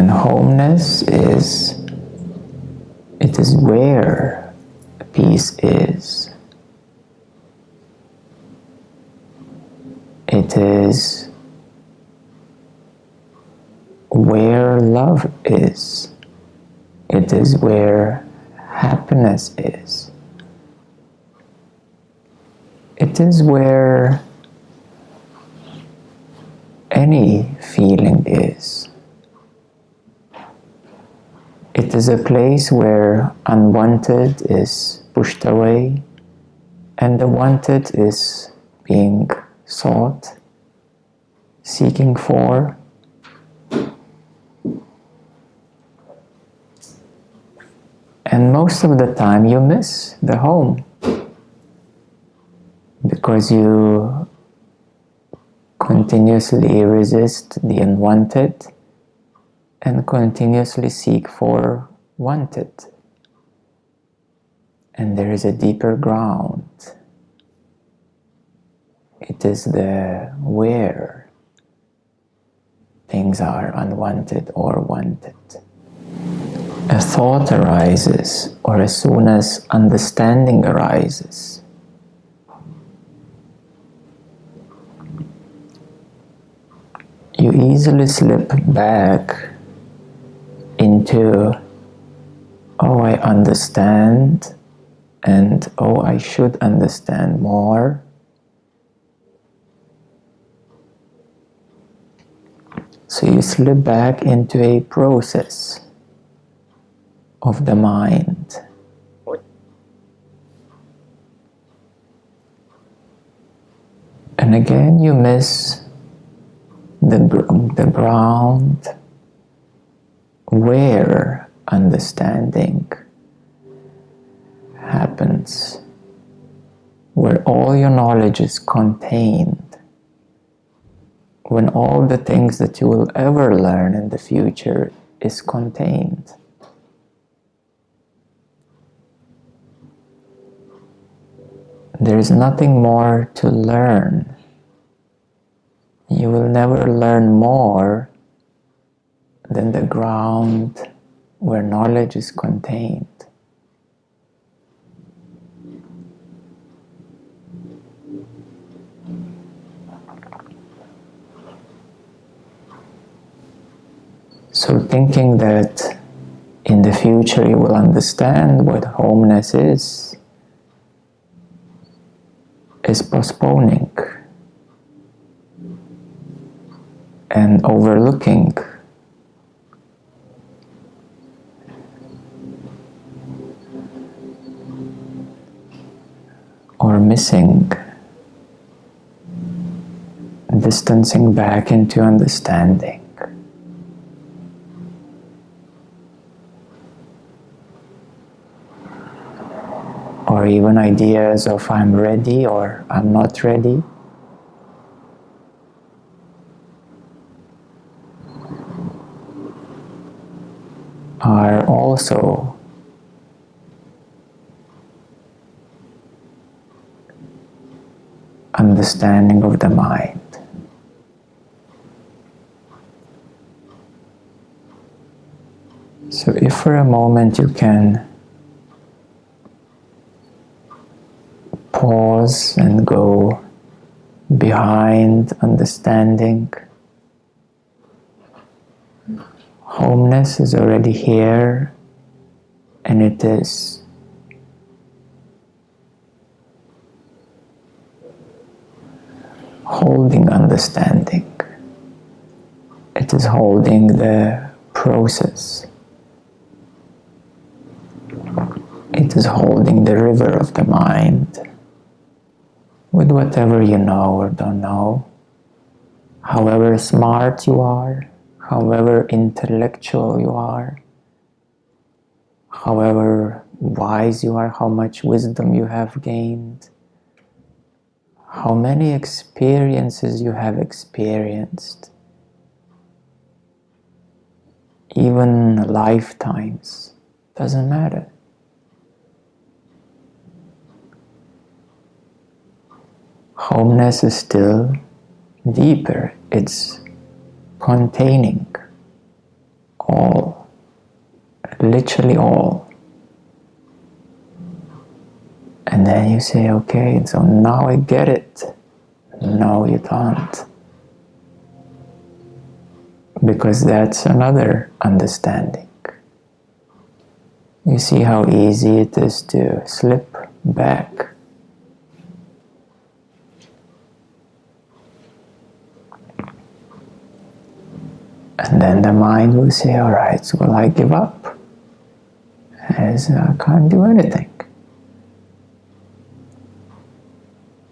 And homeness it is where peace is. It is where love is. It is where happiness is. It is where any feeling is. It is a place where unwanted is pushed away and the wanted is being sought, seeking for. And most of the time you miss the home because you continuously resist the unwanted and continuously seek for wanted. And there is a deeper ground. It is the where things are unwanted or wanted. A thought arises, or as soon as understanding arises, you easily slip back into, oh, I understand, and oh, I should understand more. So you slip back into a process of the mind. And again you miss the ground where understanding happens, where all your knowledge is contained, when all the things that you will ever learn in the future is contained. There is nothing more to learn. You will never learn more than the ground where knowledge is contained. So thinking that in the future you will understand what homeness is postponing and overlooking or missing, distancing back into understanding. Or even ideas of I'm ready or I'm not ready. Are also understanding of the mind. So if for a moment you can pause and go behind understanding, homeness is already here and it is holding understanding. It is holding the process. It is holding the river of the mind with whatever you know or don't know, however smart you are, however intellectual you are, however wise you are, how much wisdom you have gained, how many experiences you have experienced, even lifetimes, doesn't matter. Homeness is still deeper. It's containing all, literally all. And then you say, okay, so now I get it. No, you don't. Because that's another understanding. You see how easy it is to slip back. And then the mind will say, all right, so will I give up? As I can't do anything.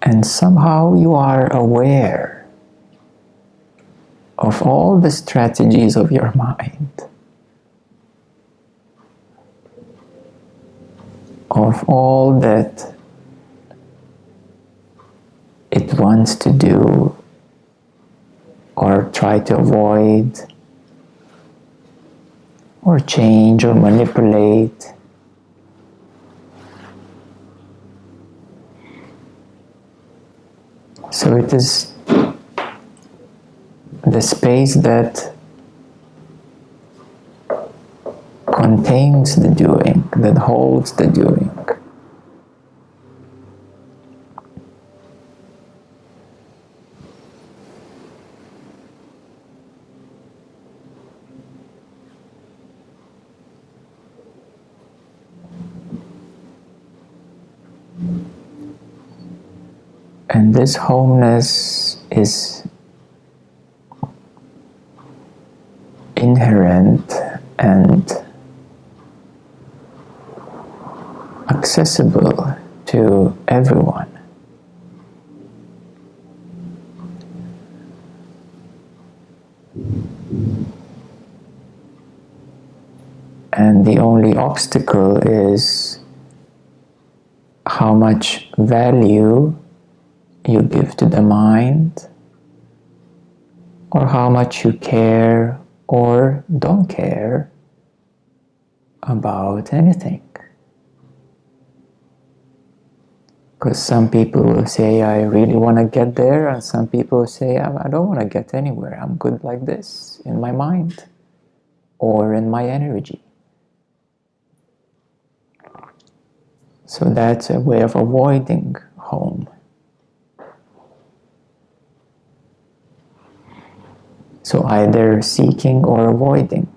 And somehow you are aware of all the strategies of your mind, of all that it wants to do or try to avoid or change or manipulate. So it is the space that contains the doing, that holds the doing. And this homeness is inherent and accessible to everyone. And the only obstacle is how much value you give to the mind, or how much you care or don't care about anything. Because some people will say, I really want to get there, and some people will say, I don't want to get anywhere, I'm good like this, in my mind or in my energy. So that's a way of avoiding home. So either seeking or avoiding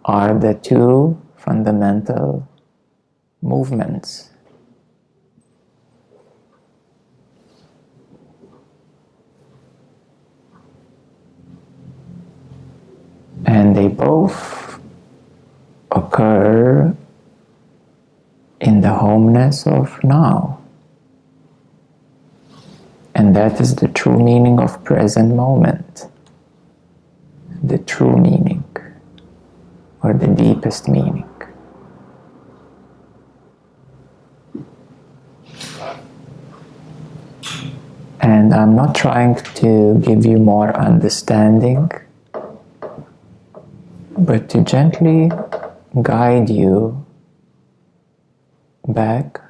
are the two fundamental movements. And they both occur in the homeness of now. And that is the true meaning of present moment. The true meaning, or the deepest meaning. And I'm not trying to give you more understanding, but to gently guide you back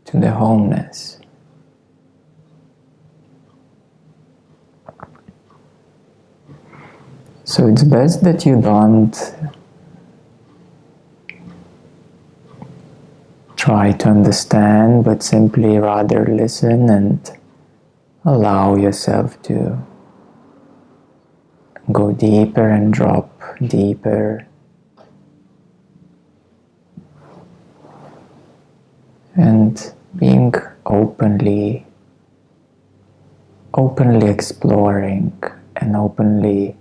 to the homeness. So it's best that you don't try to understand, but simply rather listen and allow yourself to go deeper and drop deeper. And being openly exploring and openly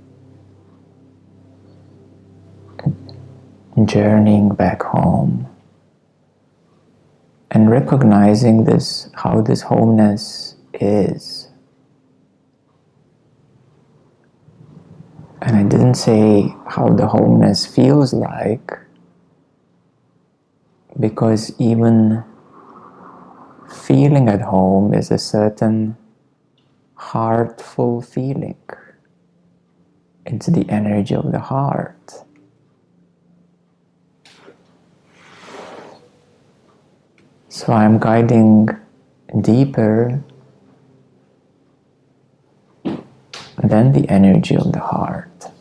journeying back home, and recognizing this, how this homeness is. And I didn't say how the homeness feels like, because even feeling at home is a certain heartful feeling. It's the energy of the heart. So I'm guiding deeper than the energy of the heart.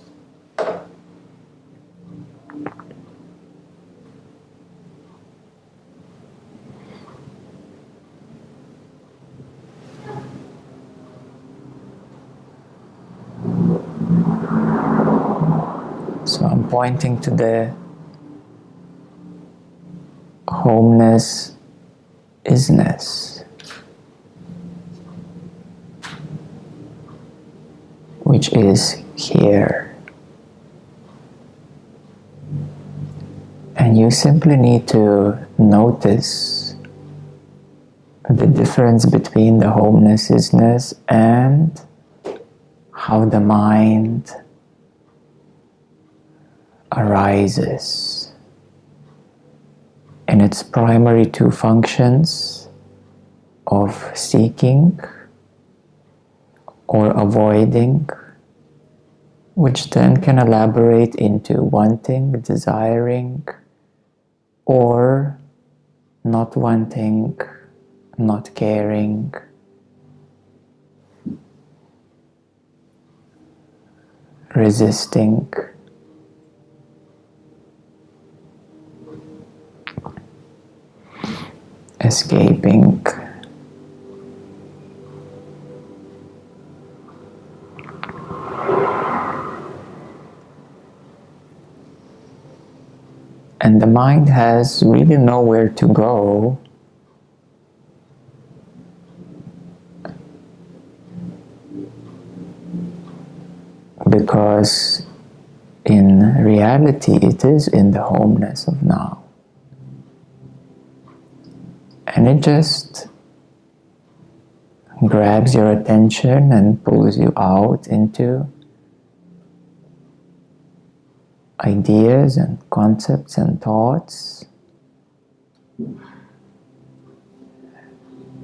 So I'm pointing to the Homeness, is-ness, which is here. And you simply need to notice the difference between the Homeness, is-ness and how the mind arises in its primary two functions of seeking or avoiding, which then can elaborate into wanting, desiring, or not wanting, not caring, resisting, escaping. And the mind has really nowhere to go because in reality it is in the homeness of now. And it just grabs your attention and pulls you out into ideas and concepts and thoughts,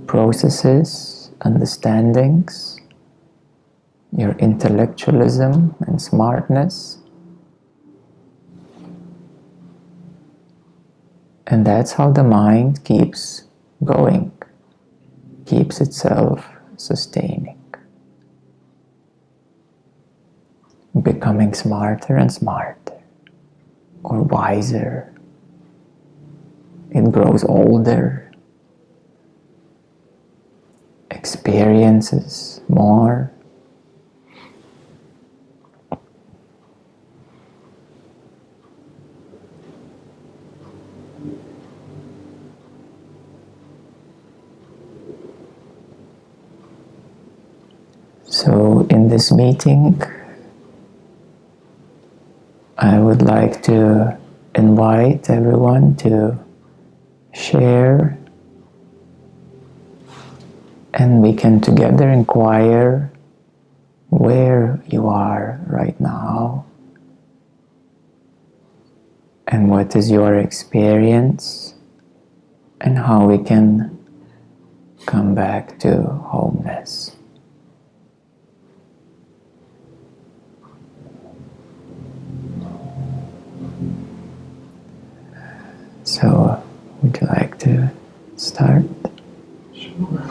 processes, understandings, your intellectualism and smartness. And that's how the mind keeps going, keeps itself sustaining, becoming smarter and smarter, or wiser. It grows older, experiences more. So in this meeting, I would like to invite everyone to share, and we can together inquire where you are right now and what is your experience and how we can come back to homeness. So, would you like to start? Sure.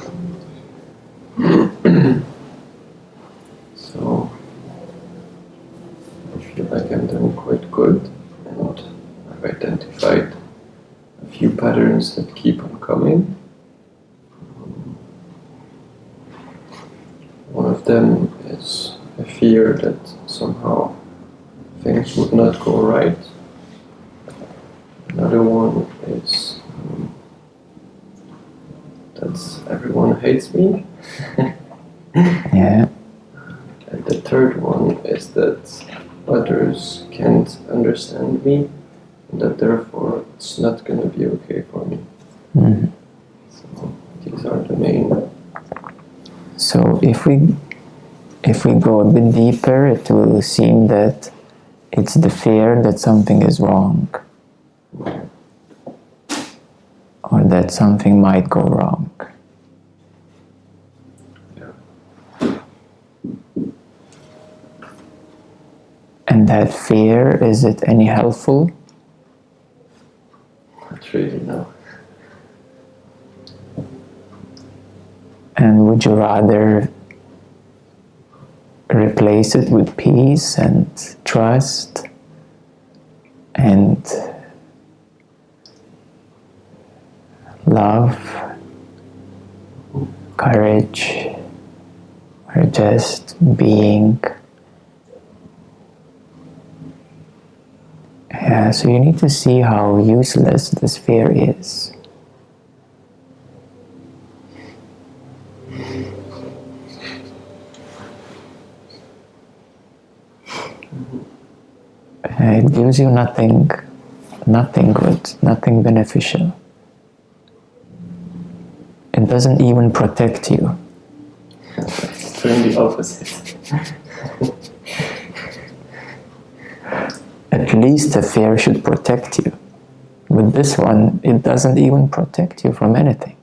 So, I feel like I'm doing quite good, and I've identified a few patterns that keep on coming. One of them is a fear that somehow things would not go right. Another one is that everyone hates me. Yeah. And the third one is that others can't understand me, and that therefore it's not going to be okay for me. Mm. So these are the main. So if we go a bit deeper, it will seem that it's the fear that something is wrong, or that something might go wrong. Yeah. And that fear, is it any helpful? Not really, no. And would you rather replace it with peace and trust and love, courage, or just being? Yeah, so you need to see how useless this fear is. It gives you nothing good, nothing beneficial. It doesn't even protect you. It's doing the opposite. At least the fear should protect you. With this one, it doesn't even protect you from anything.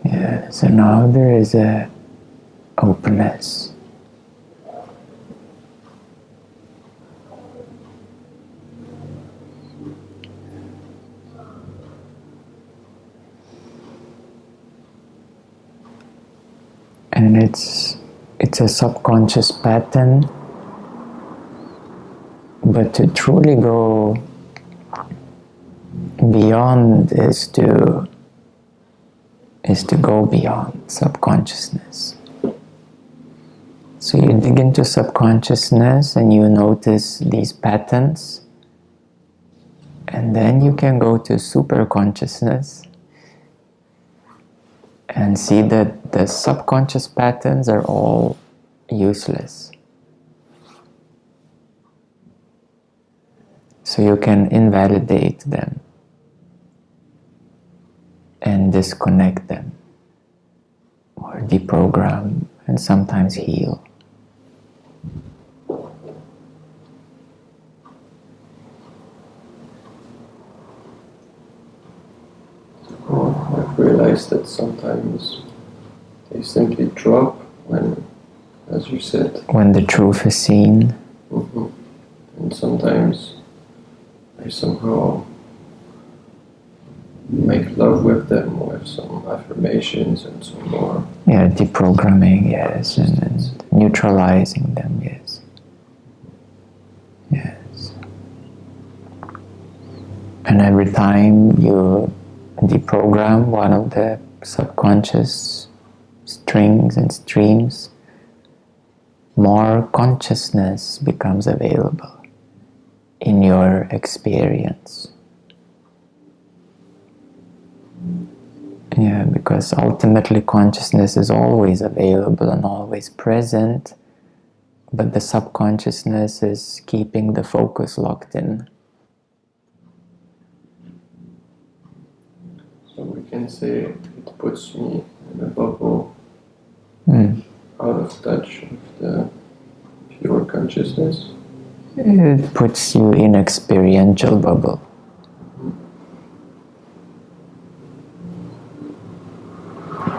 Yeah, so now there is a openness. And it's a subconscious pattern, but to truly go beyond is to go beyond subconsciousness. So you dig into subconsciousness and you notice these patterns, and then you can go to superconsciousness and see that the subconscious patterns are all useless. So you can invalidate them and disconnect them or deprogram and sometimes heal. I've realized that sometimes they simply drop when, as you said, when the truth is seen. And sometimes I somehow make love with them with some affirmations and some more. Yeah, deprogramming, yes, and neutralizing them, yes. Yes. And every time you deprogram one of the subconscious strings and streams, more consciousness becomes available in your experience. Yeah, because ultimately consciousness is always available and always present, but the subconsciousness is keeping the focus locked in. So we can say it puts me in a bubble, out of touch with the pure consciousness. It puts you in experiential bubble.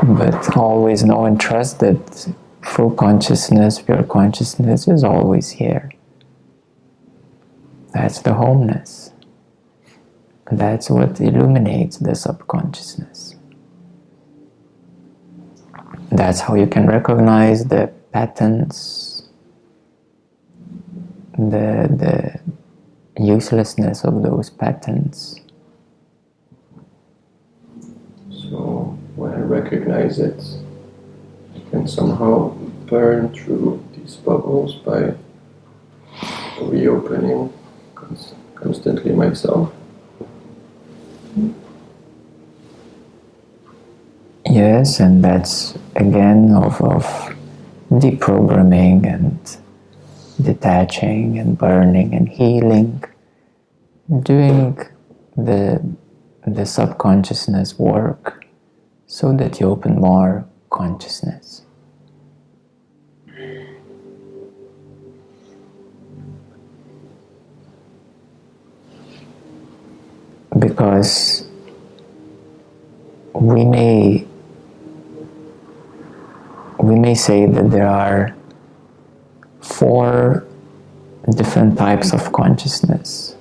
But always know and trust that full consciousness, pure consciousness is always here. That's the homeness. That's what illuminates the subconsciousness. That's how you can recognize the patterns, the uselessness of those patterns. So when I recognize it, I can somehow burn through these bubbles by reopening constantly myself. Yes, and that's again of deprogramming and detaching and burning and healing, doing the subconsciousness work so that you open more consciousness. because we may say that there are 4 different types of consciousness.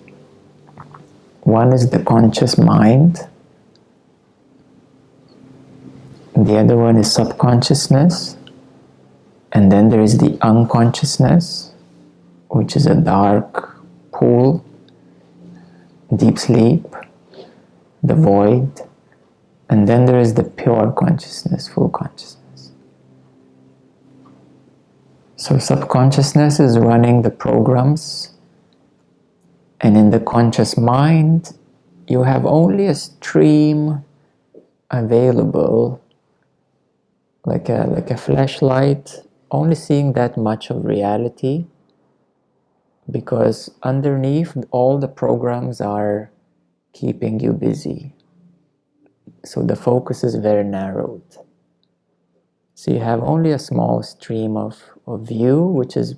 One is the conscious mind. The other one is subconsciousness. And then there is the unconsciousness, which is a dark pool, deep sleep, the void. And then there is the pure consciousness, full consciousness. So subconsciousness is running the programs, and in the conscious mind, you have only a stream available, like a flashlight, only seeing that much of reality, because underneath all the programs are keeping you busy. So the focus is very narrowed. So you have only a small stream of view, which is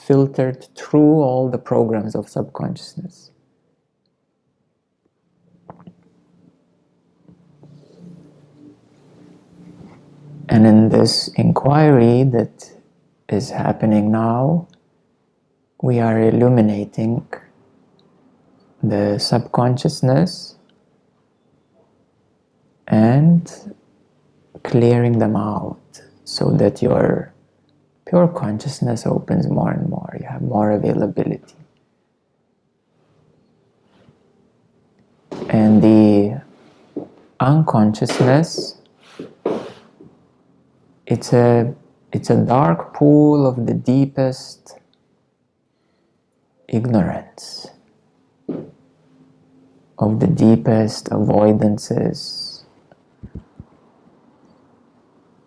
filtered through all the programs of subconsciousness. And in this inquiry that is happening now, we are illuminating the subconsciousness and clearing them out so that your pure consciousness opens more and more. You have more availability. And the unconsciousness, it's a dark pool of the deepest ignorance, of the deepest avoidances,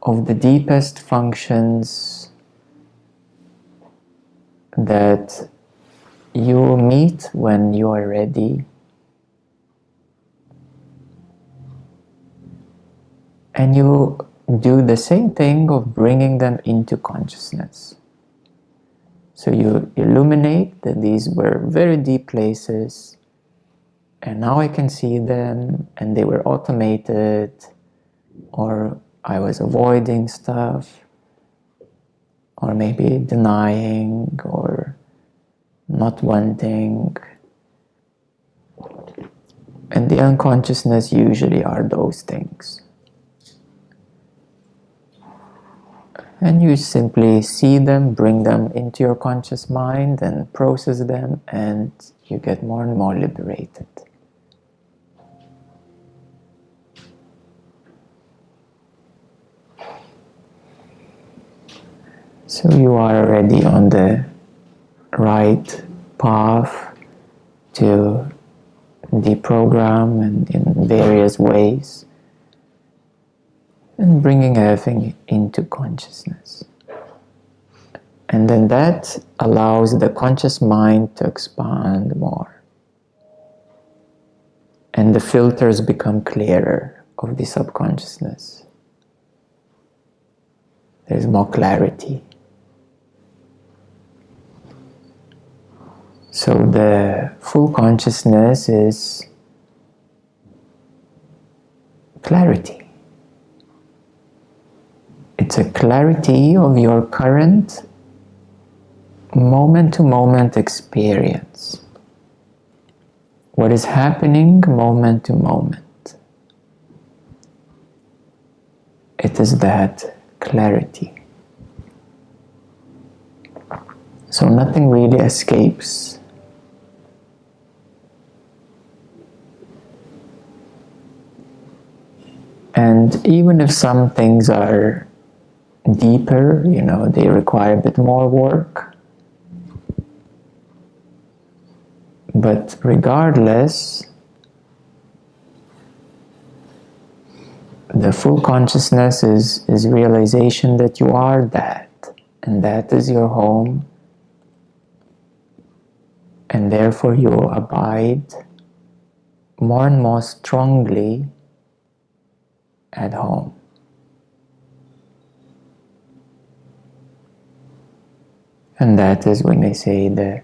of the deepest functions that you meet when you are ready, and you do the same thing of bringing them into consciousness. So you illuminate that these were very deep places, and now I can see them, and they were automated, or I was avoiding stuff, or maybe denying, or not wanting. And the unconsciousness usually are those things. And you simply see them, bring them into your conscious mind and process them, and you get more and more liberated. So you are already on the right path to deprogram and in various ways, and bringing everything into consciousness. And then that allows the conscious mind to expand more. And the filters become clearer of the subconsciousness. There's more clarity. So the full consciousness is clarity. It's a clarity of your current moment-to-moment experience. What is happening moment to moment. It is that clarity. So nothing really escapes. And even if some things are deeper, they require a bit more work. But regardless, the full consciousness is realization that you are that, and that is your home, and therefore you abide more and more strongly at home. And that is, we may say, the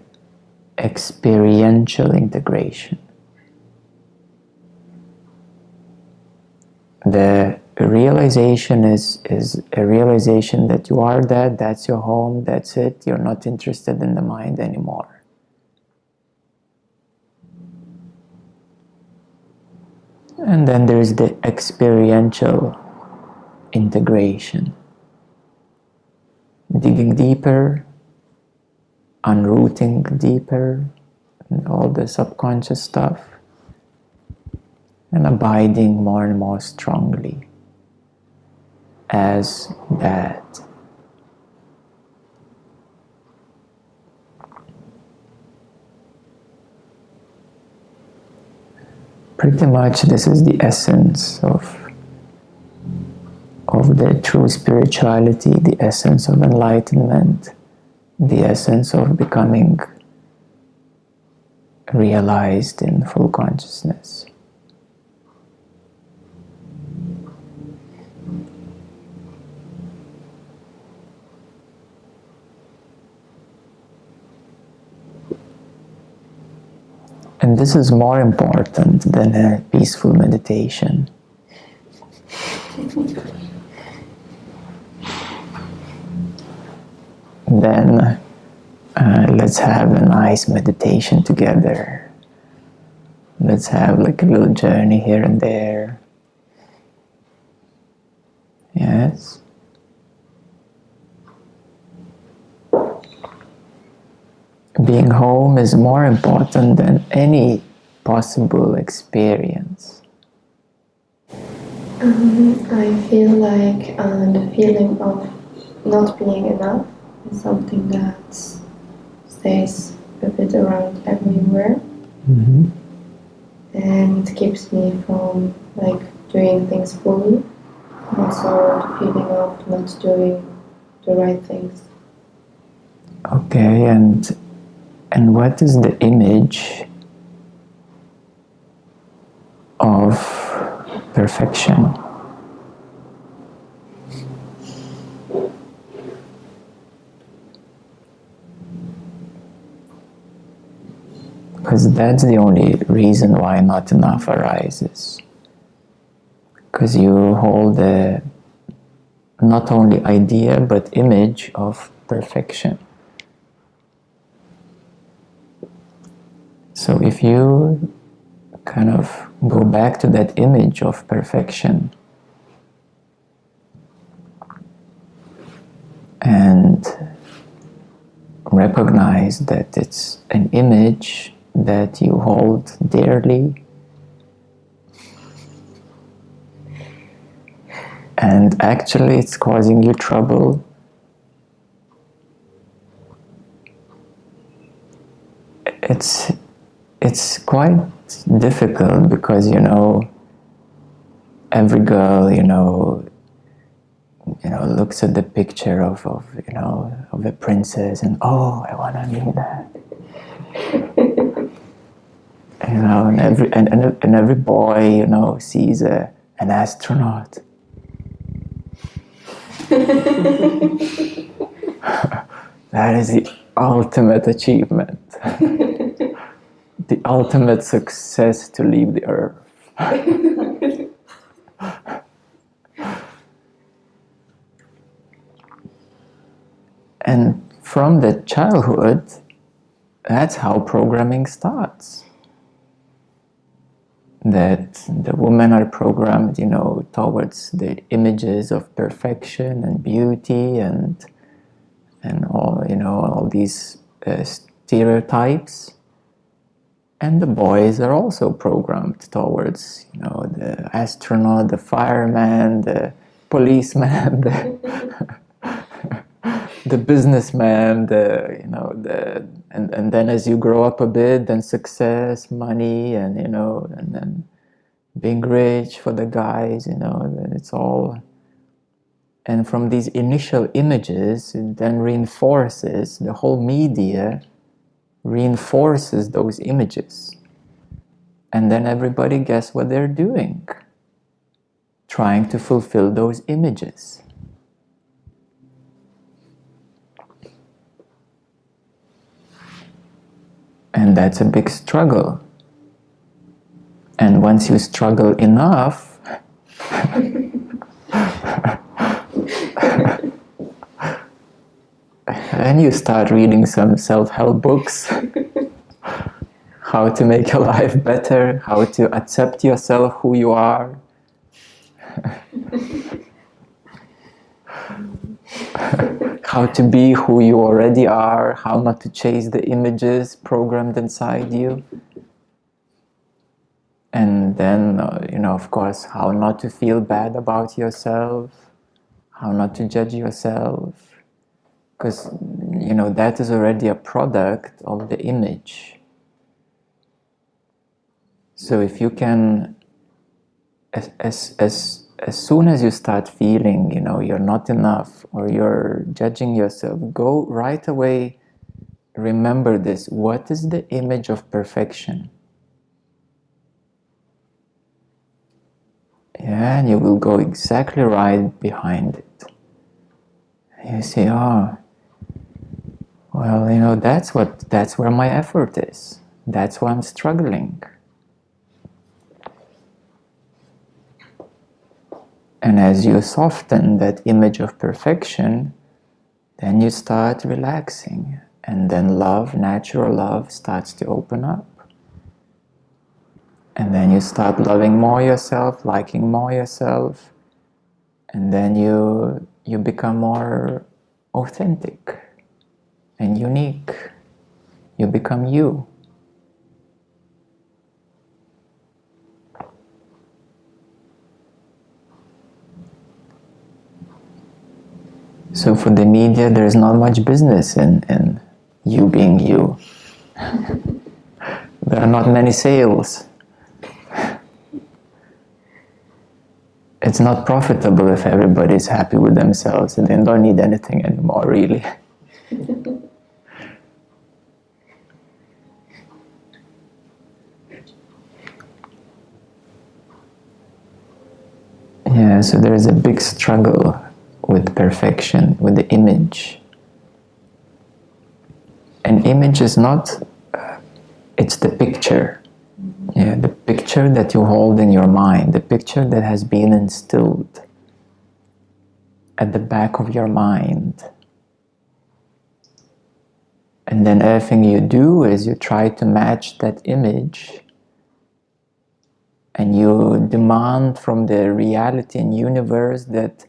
experiential integration. the realization is a realization that you are that, that's your home, that's it, you're not interested in the mind anymore. And then there is the experiential integration. Digging deeper, unrooting deeper, and all the subconscious stuff, and abiding more and more strongly as that. Pretty much this is the essence of the true spirituality, the essence of enlightenment, the essence of becoming realized in full consciousness. And this is more important than a peaceful meditation. Then let's have a nice meditation together. Let's have like a little journey here and there. Yes. Being home is more important than any possible experience. I feel like the feeling of not being enough is something that stays a bit around everywhere. Mm-hmm. And it keeps me from like doing things fully. Also the feeling of not doing the right things. Okay, and what is the image of perfection? Because that's the only reason why not enough arises. Because you hold the not only idea but image of perfection. So if you kind of go back to that image of perfection and recognize that it's an image that you hold dearly, and actually it's causing you trouble, it's quite difficult because, you know, every girl, you know, looks at the picture of a princess and, oh, I want to be that. And every boy, you know, sees an astronaut. That is the ultimate achievement. The ultimate success to leave the earth. And from the childhood, that's how programming starts. That the women are programmed, you know, towards the images of perfection and beauty and all, you know, all these stereotypes. And the boys are also programmed towards, you know, the astronaut, the fireman, the policeman, the businessman, and then as you grow up a bit, then success, money, and, you know, and then being rich for the guys, you know, it's all. And from these initial images, it then reinforces, the whole media reinforces those images. And then everybody, guess what they're doing? Trying to fulfill those images. And that's a big struggle. And once you struggle enough, And you start reading some self-help books. How to make your life better, how to accept yourself, who you are. How to be who you already are, how not to chase the images programmed inside you. And then, of course, how not to feel bad about yourself, how not to judge yourself. Because, that is already a product of the image. So if you can, as soon as you start feeling, you're not enough or you're judging yourself, go right away, remember this. What is the image of perfection? Yeah, and you will go exactly right behind it. You say, oh, well, that's where my effort is. That's why I'm struggling. And as you soften that image of perfection, then you start relaxing. And then love, natural love, starts to open up. And then you start loving more yourself, liking more yourself. And then you become more authentic and unique. You become you. So for the media, there's not much business in you being you. There are not many sales. It's not profitable if everybody's happy with themselves and they don't need anything anymore, really. Yeah, so there is a big struggle with perfection, with the image. An image is not, it's the picture. Yeah, the picture that you hold in your mind, the picture that has been instilled at the back of your mind. And then everything you do is you try to match that image, and you demand from the reality and universe that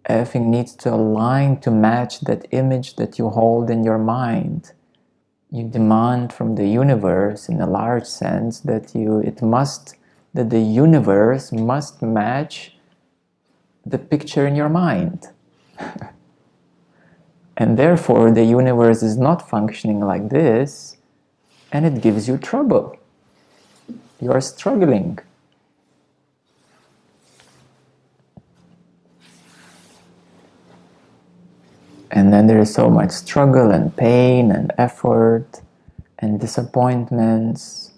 everything needs to align to match that image that you hold in your mind. You demand from the universe, in a large sense, that the universe must match the picture in your mind. And therefore, the universe is not functioning like this, and it gives you trouble. You are struggling. And then there is so much struggle and pain and effort and disappointments.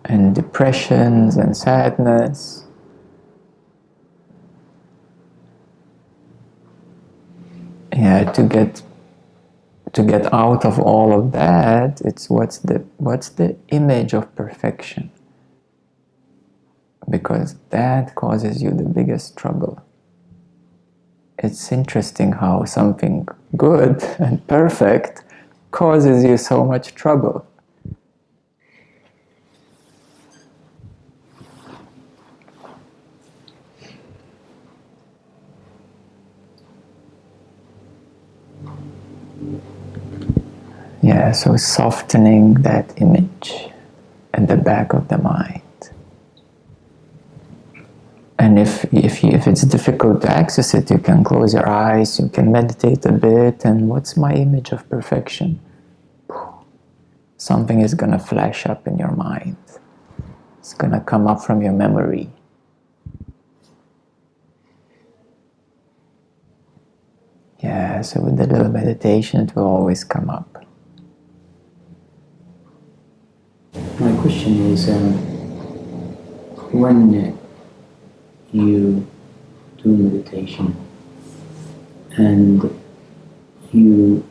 And depressions and sadness. Yeah, to get out of all of that, it's what's the image of perfection? Because that causes you the biggest trouble. It's interesting how something good and perfect causes you so much trouble. Yeah, so softening that image at the back of the mind. And if it's difficult to access it, you can close your eyes, you can meditate a bit, and what's my image of perfection? Something is going to flash up in your mind. It's going to come up from your memory. Yeah, so with the little meditation, it will always come up. My question is, when you do meditation and you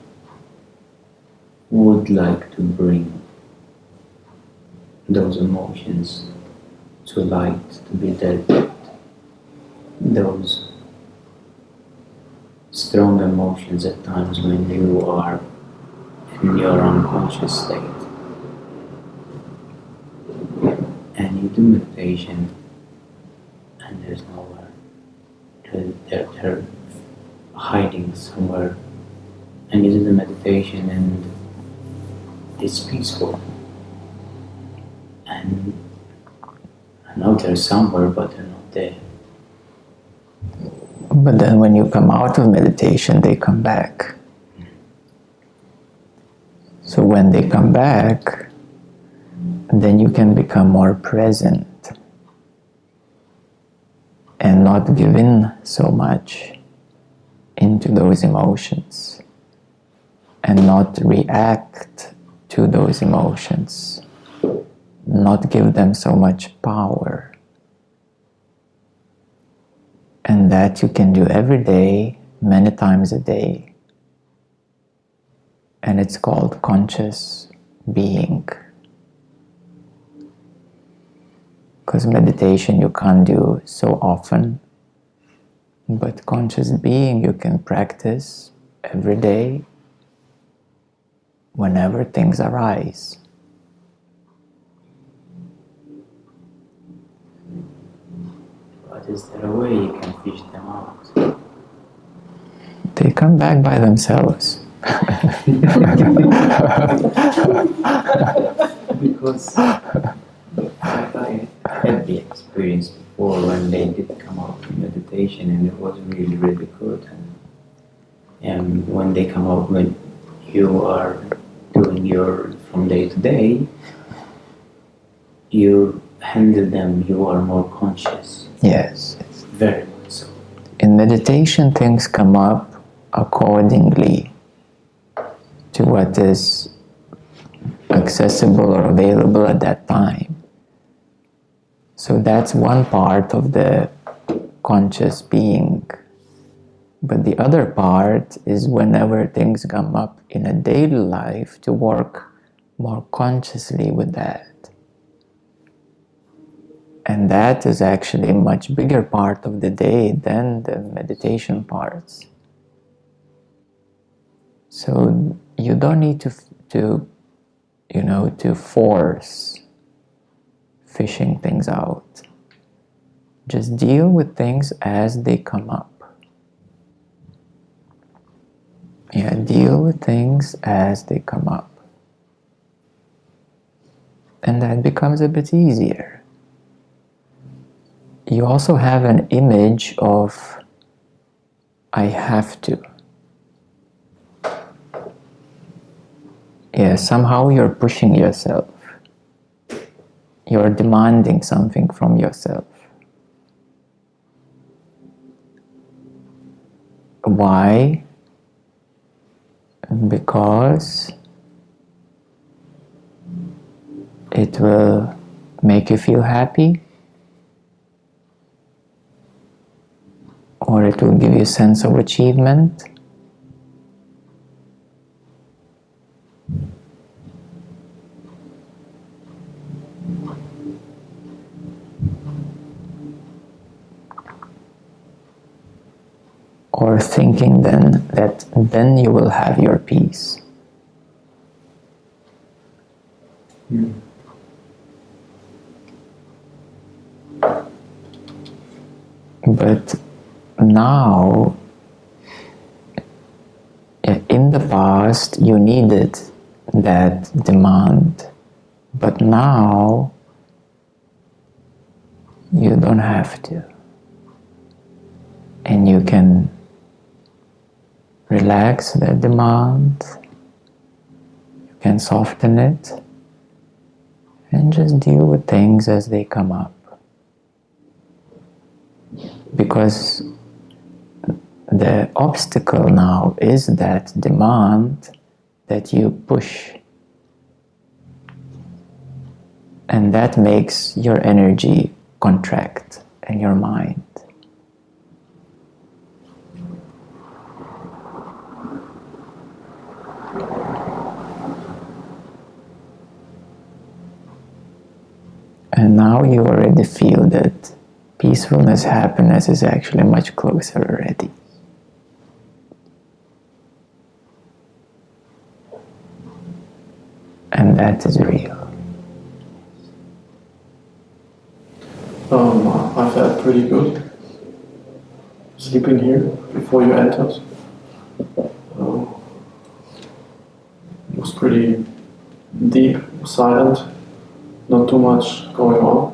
would like to bring those emotions to light, to be dealt with. Those strong emotions at times when you are in your unconscious state and you do meditation and there's nowhere, they're hiding somewhere, and you do the meditation and it's peaceful, and I know they're somewhere but they're not there. But then when you come out of meditation, they come back. So when they come back, then you can become more present and not give in so much into those emotions and not react to those emotions, not give them so much power. And that you can do every day, many times a day. And it's called conscious being. Because meditation you can't do so often, but conscious being you can practice every day, whenever things arise. But is there a way you can fish them out? They come back by themselves. Because I had the experience before when they did come out from meditation, and it was really, really good. And when they come out, when you are doing your from day to day, you handle them, you are more conscious. Yes. Very much so. In meditation, things come up accordingly to what is accessible or available at that time. So that's one part of the conscious being. But the other part is whenever things come up in a daily life, to work more consciously with that. And that is actually a much bigger part of the day than the meditation parts. So you don't need to force fishing things out. Just deal with things as they come up. Yeah, deal with things as they come up. And that becomes a bit easier. You also have an image of, I have to. Yeah, somehow you're pushing yourself. You're demanding something from yourself. Why? Because it will make you feel happy, or it will give you a sense of achievement. Or thinking then that then you will have your peace. But now, in the past, you needed that demand. But now, you don't have to. And you can relax the demand. You can soften it. And just deal with things as they come up. Because the obstacle now is that demand that you push. And that makes your energy contract in your mind. now you already feel that peacefulness, happiness is actually much closer already. And that is real. I felt pretty good sleeping here before you entered. It was pretty deep, silent, not too much going on.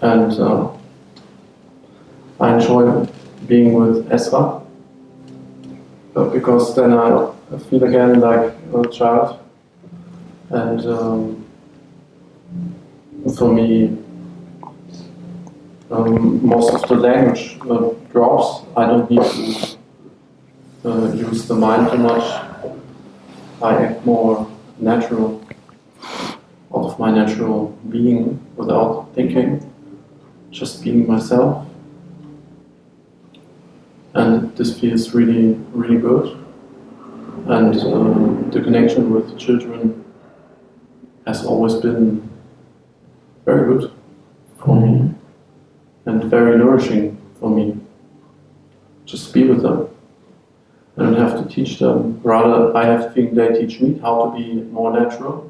And I enjoy being with Esra, because then I feel again like a child. And for me, most of the language drops. I don't need to use the mind too much. I act more natural, out of my natural being, without thinking, just being myself. And this feels really, really good. And the connection with children has always been very good for me and very nourishing for me. Just be with them. I don't have to teach them. Rather, I have to think they teach me how to be more natural.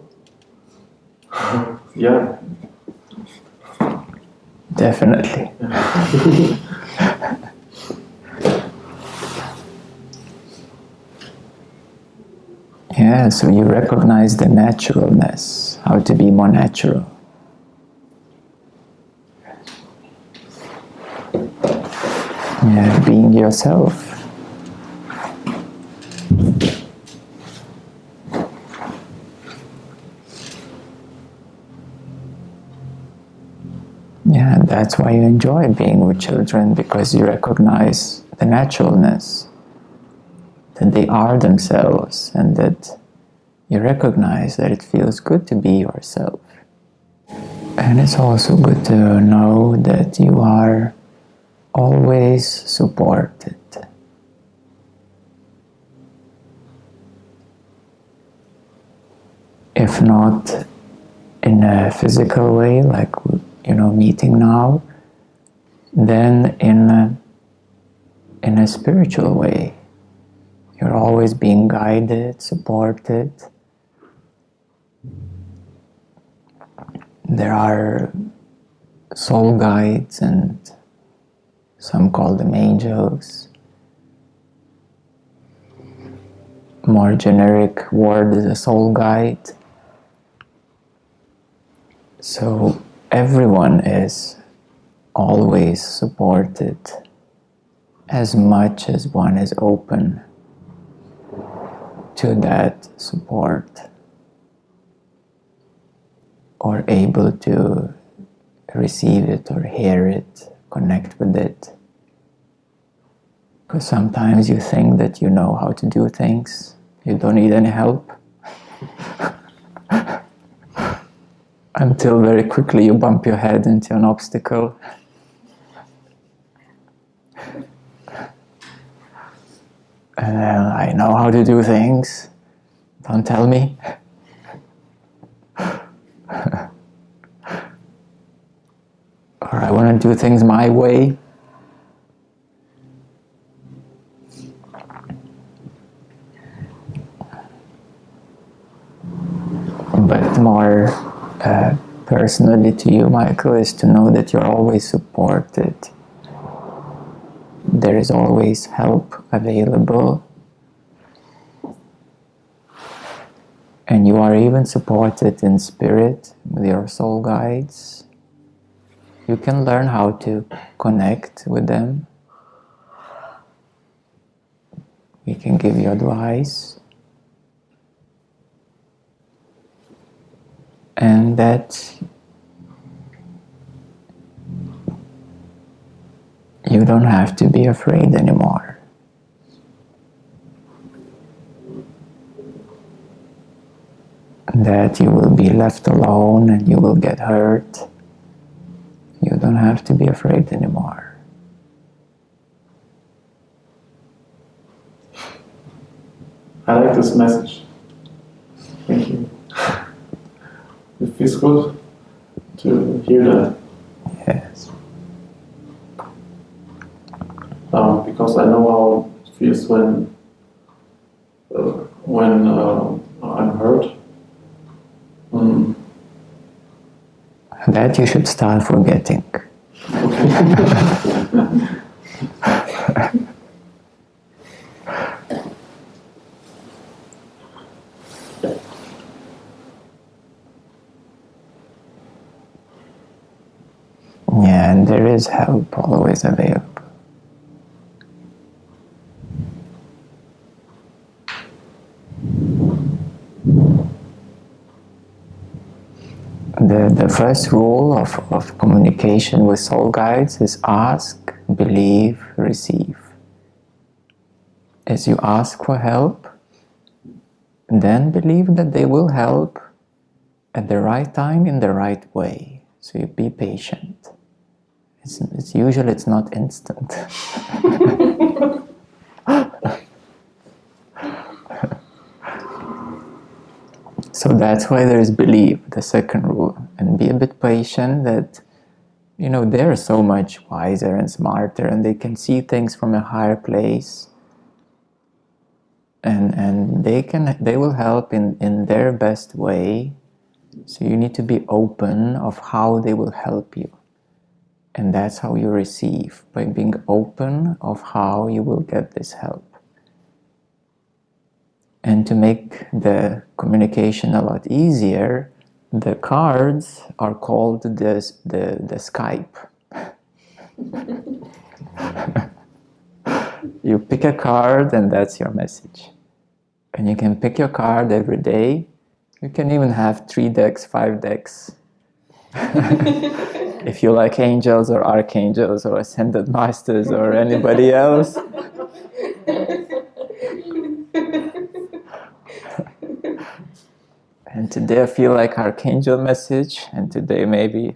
Yeah. Definitely. Yeah, so you recognize the naturalness, how to be more natural. Yeah, being yourself. Yeah, that's why you enjoy being with children, because you recognize the naturalness, that they are themselves, and that you recognize that it feels good to be yourself. And it's also good to know that you are always supported. If not in a physical way, like meeting now, then in a spiritual way. You're always being guided, supported. There are soul guides, and some call them angels. More generic word is a soul guide. So everyone is always supported, as much as one is open to that support or able to receive it or hear it, connect with it. Because sometimes you think that you know how to do things, you don't need any help. Until very quickly you bump your head into an obstacle. I know how to do things. Don't tell me. Or I want to do things my way. But more personally to you, Michael, is to know that you're always supported. There is always help available. And you are even supported in spirit with your soul guides. You can learn how to connect with them. We can give you advice. And that you don't have to be afraid anymore. That you will be left alone and you will get hurt. You don't have to be afraid anymore. I like this message. Thank you. It feels good. good to hear that. Yes. Because I know how it feels when I'm hurt. That you should start forgetting. Yeah, and there is help always available. The first rule of communication with soul guides is ask, believe, receive. As you ask for help, then believe that they will help at the right time in the right way. So you be patient. It's usually it's not instant. So that's why there is belief, the second rule, and be a bit patient that, you know, they're so much wiser and smarter and they can see things from a higher place, and they will help in their best way. So you need to be open of how they will help you. And that's how you receive, by being open of how you will get this help. And to make the communication a lot easier, the cards are called the Skype. You pick a card and that's your message. And you can pick your card every day. You can even have 3 decks, 5 decks. If you like angels or archangels or ascended masters or anybody else. And today I feel like archangel message, and today maybe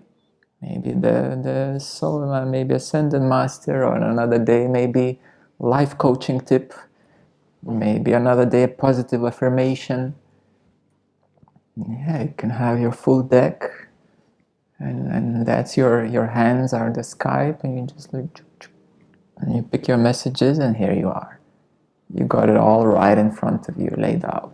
the soul, maybe ascended master, or another day maybe life coaching tip, maybe another day positive affirmation. Yeah, you can have your full deck, and that's your hands are the Skype, and you just like, and you pick your messages, and here you are. You got it all right in front of you, laid out.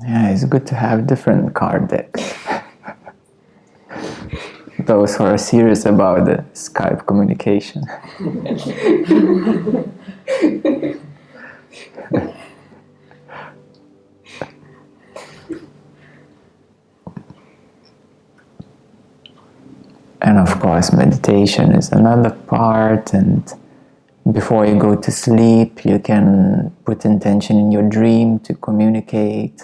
Yeah, it's good to have different card decks. Those who are serious about the Skype communication. And of course, meditation is another part, and before you go to sleep, you can put intention in your dream to communicate.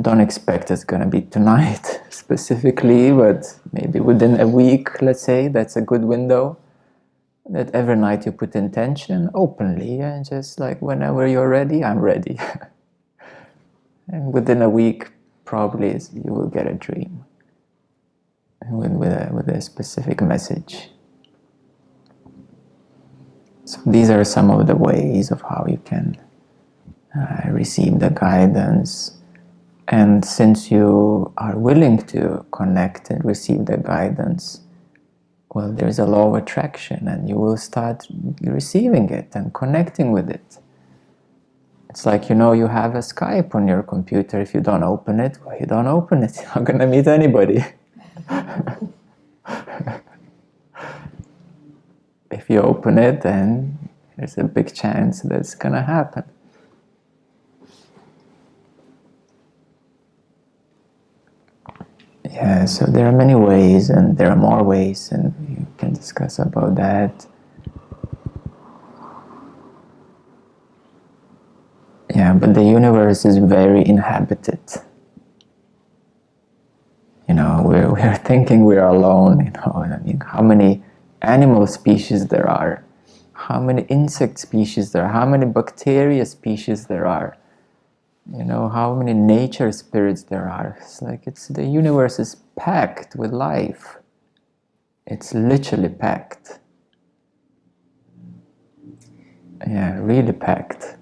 Don't expect it's going to be tonight specifically, but maybe within a week, let's say, that's a good window. That every night you put intention openly, and just like whenever you're ready, I'm ready. And within a week, probably you will get a dream with a specific message. So these are some of the ways of how you can receive the guidance. And since you are willing to connect and receive the guidance, well, there's a law of attraction, and you will start receiving it and connecting with it. It's like, you know, you have a Skype on your computer. If you don't open it, well, you don't open it. You're not going to meet anybody. If you open it, then there's a big chance that's going to happen. Yeah, so there are many ways, and there are more ways, and you can discuss about that. Yeah, but the universe is very inhabited. You know, we're thinking we're alone, you know, I mean, how many animal species there are, how many insect species there are, how many bacteria species there are, you know, how many nature spirits there are. It's like the universe is packed with life. It's literally packed. Yeah, really packed.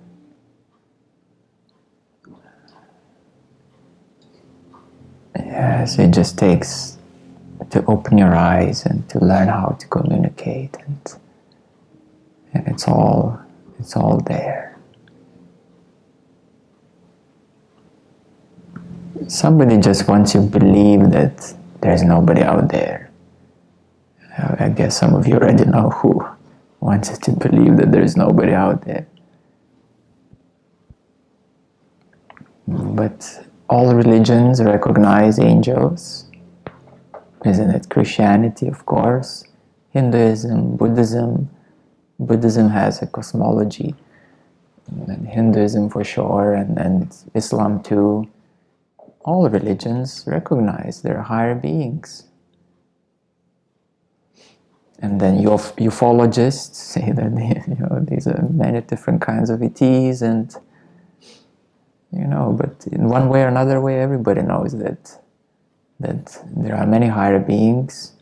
Yes, it just takes to open your eyes and to learn how to communicate, and it's all there. Somebody just wants you to believe that there's nobody out there. I guess some of you already know who wants us to believe that there's nobody out there. But all religions recognize angels, isn't it? Christianity, of course, Hinduism, Buddhism. Buddhism has a cosmology, and Hinduism for sure, and Islam too. All religions recognize there are higher beings. And then ufologists say that these are many different kinds of ETs, and but in one way or another way, everybody knows that there are many higher beings,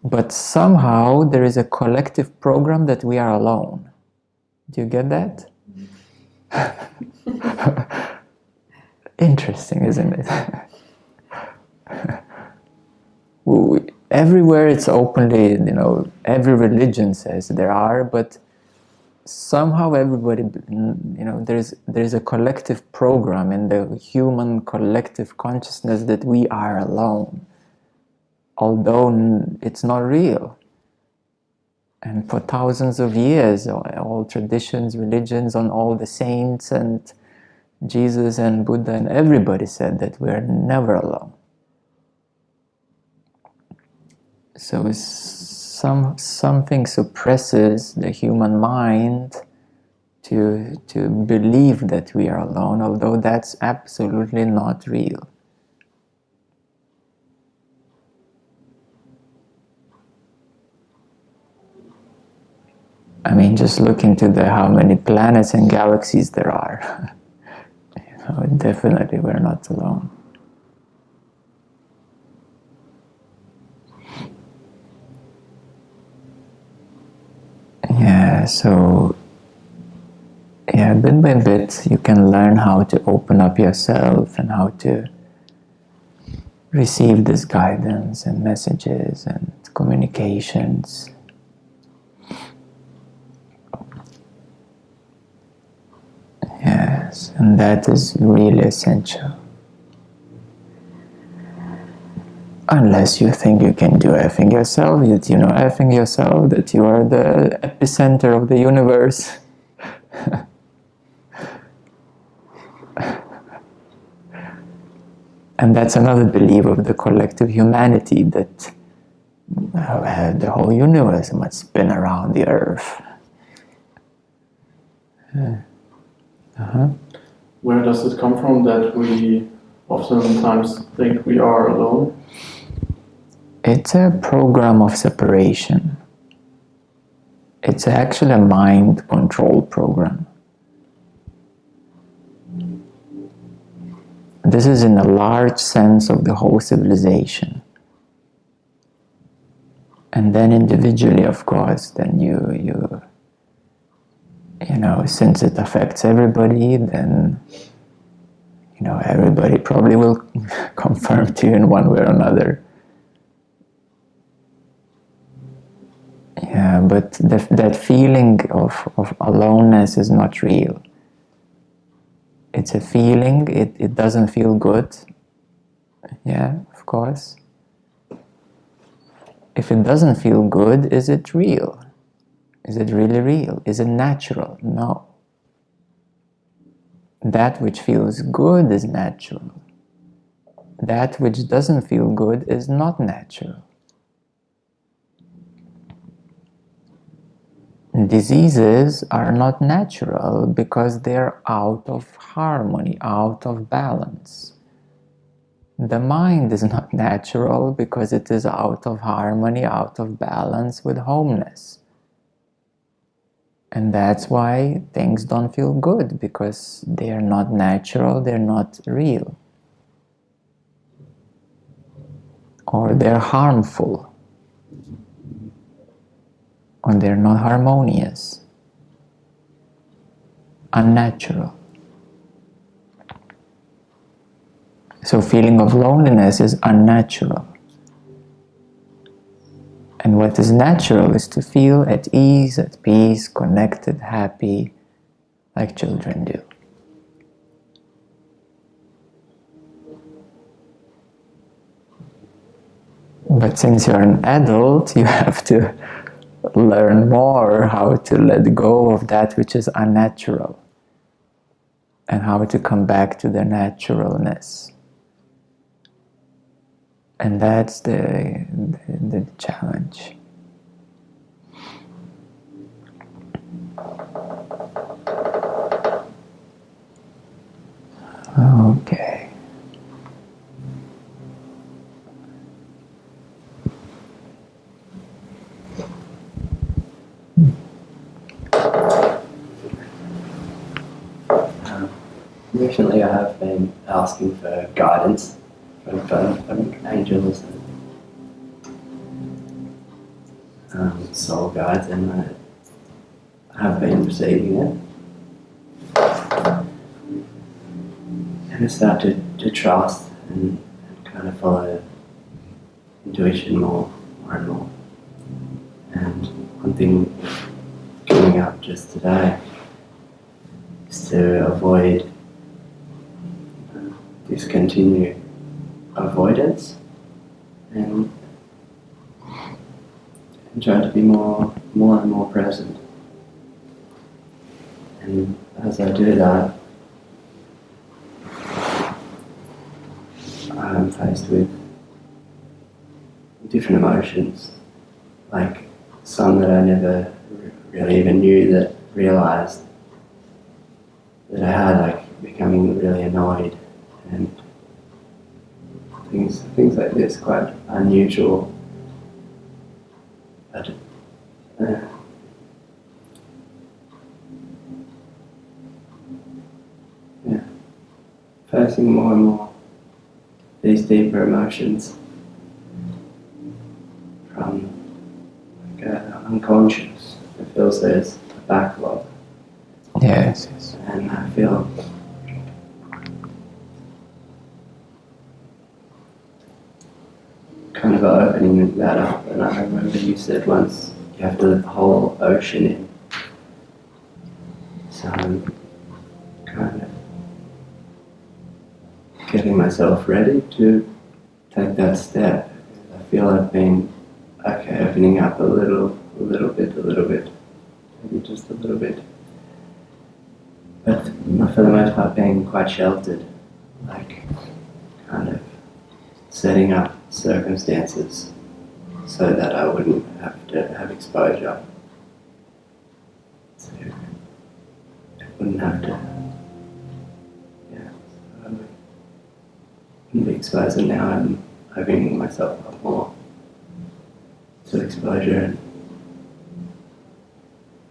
but somehow there is a collective program that we are alone. Do you get that? Interesting, isn't it? Everywhere it's openly, every religion says there are, but somehow everybody, there's a collective program in the human collective consciousness that we are alone, although it's not real. And for thousands of years, all traditions, religions, on all the saints and Jesus and Buddha and everybody said that we're never alone. So something suppresses the human mind to believe that we are alone, although that's absolutely not real. I mean, just look into how many planets and galaxies there are. Definitely we're not alone. Yeah, so bit by bit you can learn how to open up yourself and how to receive this guidance and messages and communications. Yes, and that is really essential. Unless you think you can do everything yourself, that you know everything yourself, that you are the epicenter of the universe. And that's another belief of the collective humanity, that the whole universe must spin around the earth. Where does it come from that we oftentimes think we are alone? It's a program of separation. It's actually a mind control program. This is in a large sense of the whole civilization. And then individually, of course, then you since it affects everybody, then everybody probably will confirm to you in one way or another. Yeah, but that feeling of aloneness is not real. It's a feeling, it doesn't feel good. Yeah, of course. If it doesn't feel good, is it real? Is it really real? Is it natural? No. That which feels good is natural. That which doesn't feel good is not natural. Diseases are not natural because they're out of harmony, out of balance. The mind is not natural because it is out of harmony, out of balance with Homeness. And that's why things don't feel good, because they're not natural, they're not real. Or they're harmful. Or they're not harmonious. Unnatural. So feeling of loneliness is unnatural. And what is natural is to feel at ease, at peace, connected, happy, like children do. But since you're an adult, you have to learn more how to let go of that which is unnatural and how to come back to the naturalness. And that's the challenge. Okay. Recently, I have been asking for guidance from angels and soul guides, and I have been receiving it. And I start to trust and kind of follow intuition more and more. And one thing coming up just today is to avoid discontinue avoidance and try to be more and more present. And as I do that, I'm faced with different emotions, like some that I never really even realized that I had, like becoming really annoyed and things like this, quite unusual. But facing more and more these deeper emotions from like unconscious. It feels there's a backlog. Yes, yes. And I feel kind of opening that up. And I remember you said once you have to let the whole ocean in. So I'm kind of getting myself ready to take that step. I feel I've been opening up a little bit, maybe just a little bit. But for the most part being quite sheltered, like kind of setting up circumstances so that I wouldn't have to have exposure. So I wouldn't have to, I wouldn't be exposed, and now I'm opening myself up more to exposure and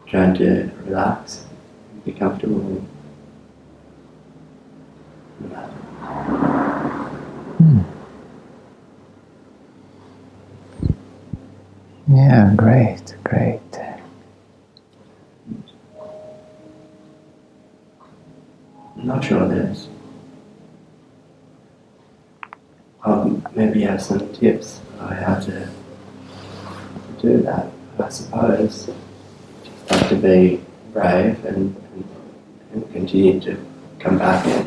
trying to relax and be comfortable in that. Yeah, great, great. I'm not sure there's. I'll maybe have some tips on how to do that. I suppose just have to be brave and continue to come back in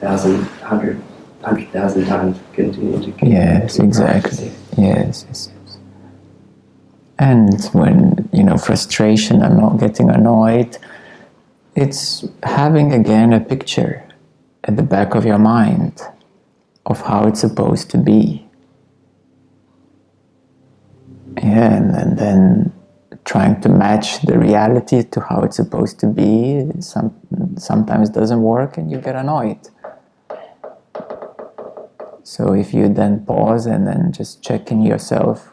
100,000 times. Continue to Yes, exactly. Yes, yes, yes. And when, frustration and not getting annoyed, it's having again a picture at the back of your mind of how it's supposed to be. Yeah, and then trying to match the reality to how it's supposed to be sometimes doesn't work and you get annoyed. So if you then pause and then just check in yourself,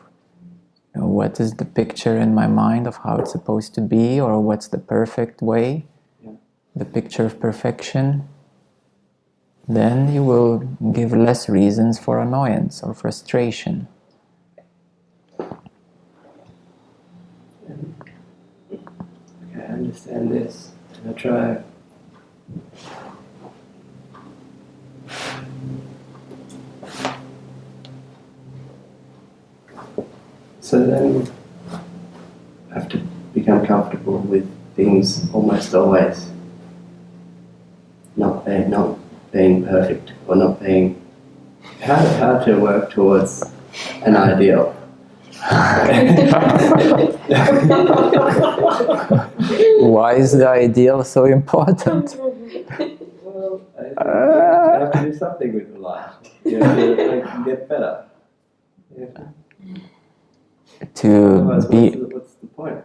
what is the picture in my mind of how it's supposed to be, or what's the perfect way, the picture of perfection, then you will give less reasons for annoyance or frustration. Okay, I understand this. And I try become comfortable with things almost always not being perfect, or not being how to work towards an ideal. Why is the ideal so important? Well, I think you have to do something with your life. You have to get better. You have To otherwise, be. what's the point?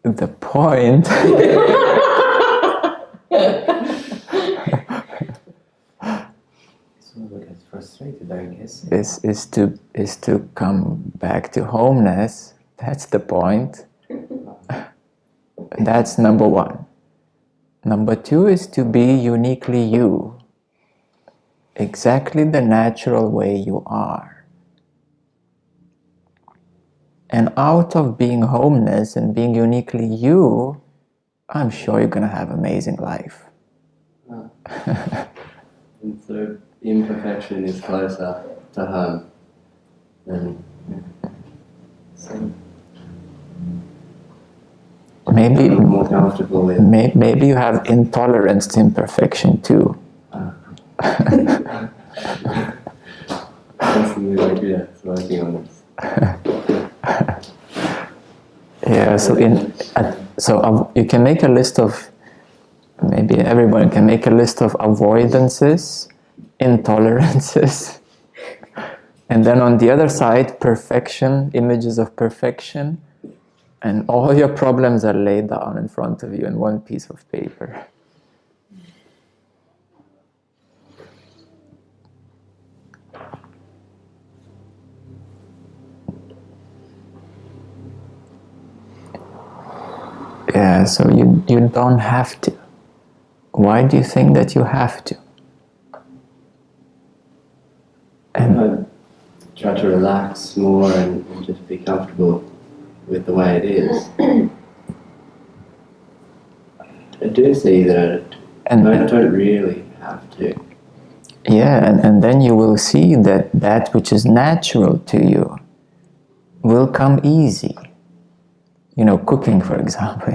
The point So gets frustrated, I guess. is to come back to homeness. That's the point. That's number one. Number two is to be uniquely you, exactly the natural way you are. And out of being homeness and being uniquely you, I'm sure you're going to have an amazing life. And so imperfection is closer to home than so Maybe I'm more comfortable with. maybe you have intolerance to imperfection too. Constantly like, yeah, it's working on this. Yeah, so you can make a list of, maybe everyone can make a list of avoidances, intolerances, and then on the other side, perfection, images of perfection, and all your problems are laid down in front of you in one piece of paper. Yeah, so you don't have to. Why do you think that you have to? And I try to relax more and just be comfortable with the way it is. I do see that I don't really have to. Yeah, and then you will see that that which is natural to you will come easy. You know, cooking, for example,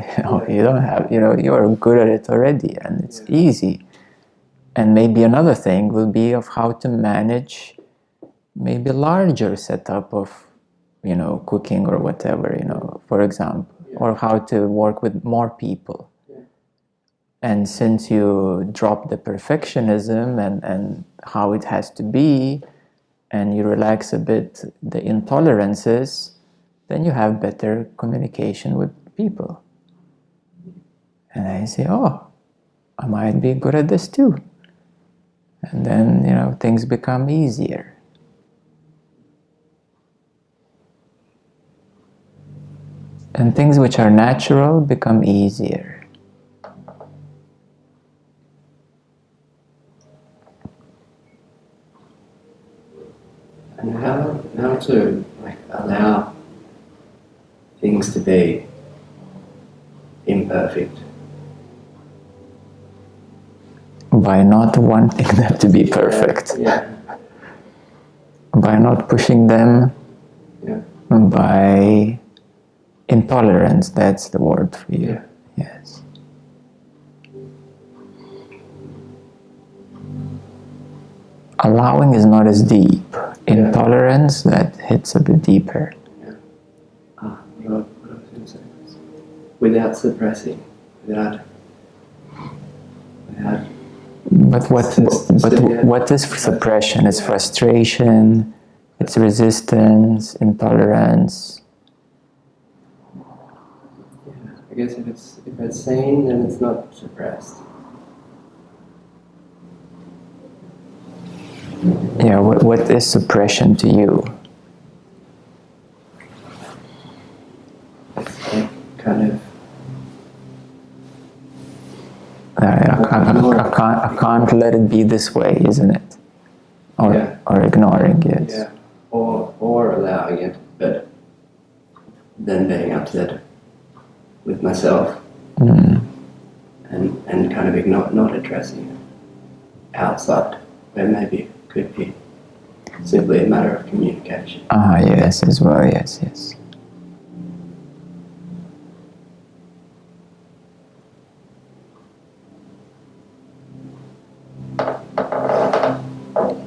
you don't have, you're good at it already and it's easy. And maybe another thing will be of how to manage maybe larger setup of, cooking or whatever, for example, or how to work with more people. And since you drop the perfectionism and how it has to be, and you relax a bit the intolerances, then you have better communication with people. And I say, oh, I might be good at this too. And then, things become easier. And things which are natural become easier. And how to allow things to be imperfect. By not wanting them to be perfect. Yeah. By not pushing them. Yeah. By intolerance, that's the word for you. Yeah. Yes. Allowing is not as deep. Intolerance, that hits a bit deeper. Yeah. What I was going to say was, without suppressing, without. But what is suppression? It's frustration, it's resistance, intolerance. Yeah, I guess if it's sane, then it's not suppressed. Yeah, what is suppression to you? It's like kind of. I can't let it be this way, isn't it? Or ignoring it. Yeah, or allowing it, but then being upset with myself and kind of not addressing it. outside, where maybe it could be simply a matter of communication. Yes, as well, yes, yes.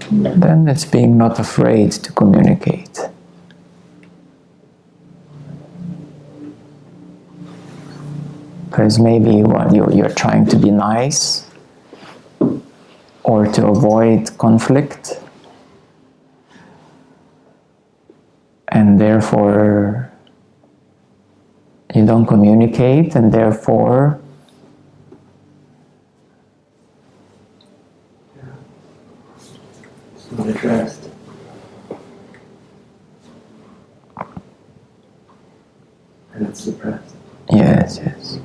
Then it's being not afraid to communicate. Because maybe what you're trying to be nice or to avoid conflict, and therefore you don't communicate, and therefore It's not addressed. And it's suppressed. yes, yes.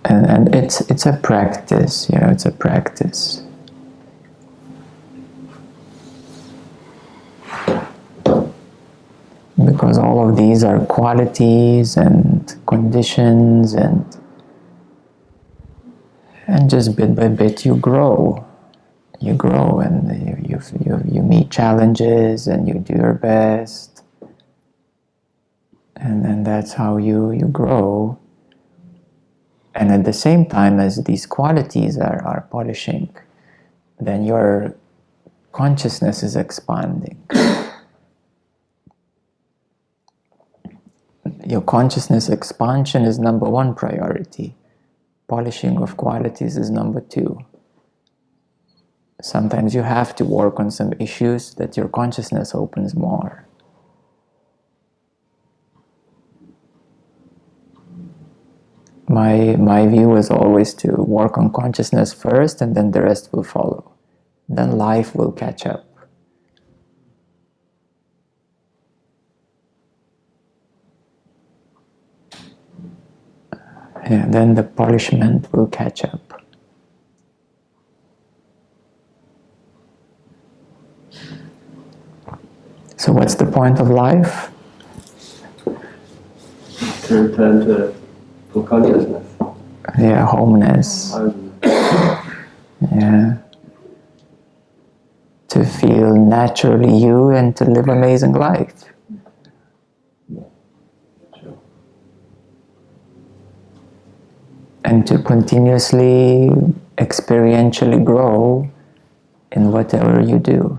And it's a practice, it's a practice. Because all of these are qualities and conditions, and just bit by bit you grow. You grow, and you meet challenges, and you do your best, and that's how you grow. And at the same time as these qualities are polishing, then your consciousness is expanding. Your consciousness expansion is number one priority. Polishing of qualities is number two. Sometimes you have to work on some issues that your consciousness opens more. My view is always to work on consciousness first, and then the rest will follow. Then life will catch up. Yeah, then the polishment will catch up. So what's the point of life? To return to full consciousness. Yeah, homeness. Yeah. To feel naturally you and to live amazing life. And to continuously experientially grow in whatever you do.